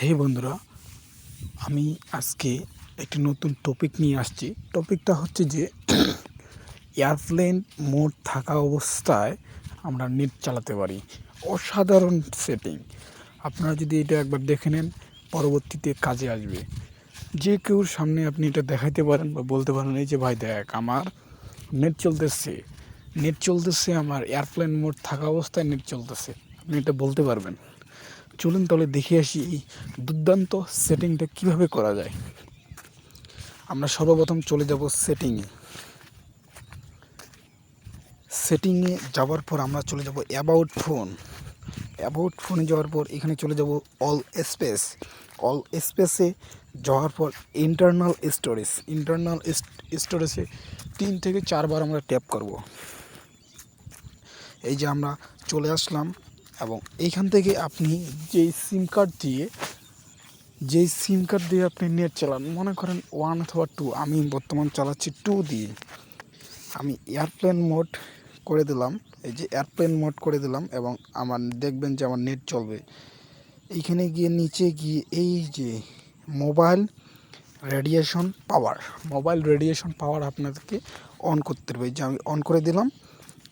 হে বন্ধুরা, আমি আজকে একটি নতুন টপিক নিয়ে আসছি। টপিকটা হচ্ছে যে এয়ারপ্লেন মোড থাকা অবস্থায় আমরা নেট চালাতে পারি। অসাধারণ সেটিং। আপনারা যদি এটা একবার দেখে নেন, পরবর্তীতে কাজে আসবে। যে কেউর সামনে আপনি এটা দেখাইতে পারেন বা বলতে পারেন, এই যে ভাই দেখ, আমার নেট চলতেছে, আমার এয়ারপ্লেন মোড থাকা অবস্থায় নেট চলতেছে। আপনি এটা বলতে পারবেন। চলুন তাহলে দেখে আসি এই দুর্দান্ত সেটিংটা কিভাবে করা যায়। আমরা সর্বপ্রথম চলে যাব সেটিংয়ে যাওয়ার পর আমরা চলে যাব অ্যাবাউট ফোনে যাওয়ার পর এখানে চলে যাব অল স্পেসে যাওয়ার পর ইন্টারনাল স্টোরেজে 3 থেকে 4 বার আমরা ট্যাপ করব। এই যে আমরা চলে আসলাম এবং এইখান থেকে আপনি যেই সিম কার্ড দিয়ে আপনি নেট চালান, মনে করেন 1 অথবা 2, আমি বর্তমান চালাচ্ছি 2 দিয়ে। আমি এয়ারপ্লেন মোড করে দিলাম, এই যে এয়ারপ্লেন মোড করে দিলাম এবং আমার দেখবেন যে আমার নেট চলবে। এইখানে গিয়ে নিচে গিয়ে এই যে মোবাইল রেডিয়েশন পাওয়ার আপনাদেরকে অন করতে হবে। যে আমি অন করে দিলাম,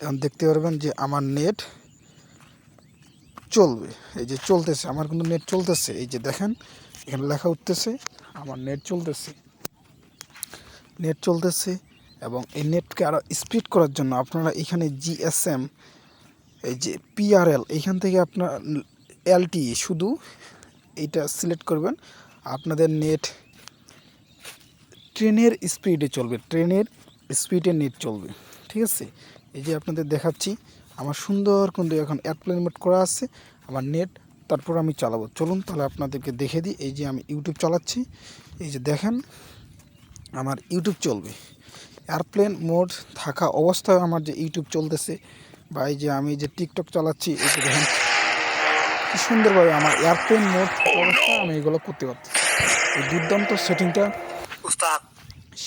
এখন দেখতে পারবেন যে আমার নেট চলবে। এই যে চলতেছে, আমার কিন্তু নেট চলতেছে। এই যে দেখেন, এখানে লেখা উঠতেছে আমার নেট চলতেছে। এবং এই নেটকে আরও স্পিড করার জন্য আপনারা এখানে জিএসএম, এই যে পিআরএল, এইখান থেকে আপনার এলটিই শুধু এইটা সিলেক্ট করবেন। আপনাদের নেট ট্রেনের স্পিডে নেট চলবে। ঠিক আছে, এই যে আপনাদের দেখাচ্ছি আমার সুন্দর কিন্তু এখন এয়ারপ্লেন মোড করা আছে আমার নেট। তারপর আমি চালাবো, চলুন তাহলে আপনাদেরকে দেখে দিই। এই যে আমি ইউটিউব চালাচ্ছি, এই যে দেখেন আমার ইউটিউব চলবে। এয়ারপ্লেন মোড থাকা অবস্থায় আমার যে ইউটিউব চলতেছে, বা এই যে আমি যে টিকটক চালাচ্ছি, এই যে দেখেন কি সুন্দরভাবে আমার এয়ারপ্লেন মোড থাকা অবস্থায় আমি এগুলো করতে পারতেছি। এই দুর্দান্ত সেটিংটা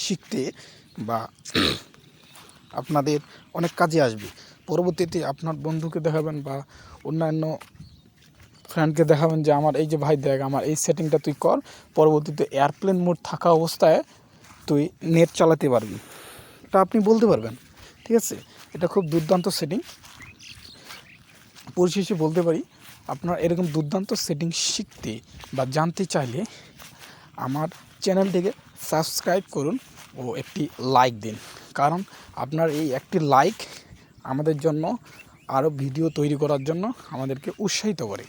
শিখতে বা আপনাদের অনেক কাজে আসবে। পরবর্তীতে আপনার বন্ধুকে দেখাবেন বা অন্যান্য ফ্রেন্ডকে দেখাবেন যে আমার এই যে ভাই দেখ, আমার এই সেটিংটা তুই কর, পরবর্তীতে এয়ারপ্লেন মোড থাকা অবস্থায় তুই নেট চালাতে পারবি। এটা আপনি বলতে পারবেন। ঠিক আছে, এটা খুব দুর্দান্ত সেটিং। পরিশেষে বলতে পারি, আপনার এরকম দুর্দান্ত সেটিং শিখতে বা জানতে চাইলে আমার চ্যানেলটিকে সাবস্ক্রাইব করুন ও একটি লাইক দিন। কারণ আপনার এই একটি লাইক আমাদের জন্য আরও ভিডিও তৈরি করার জন্য আমাদেরকে উৎসাহিত করে।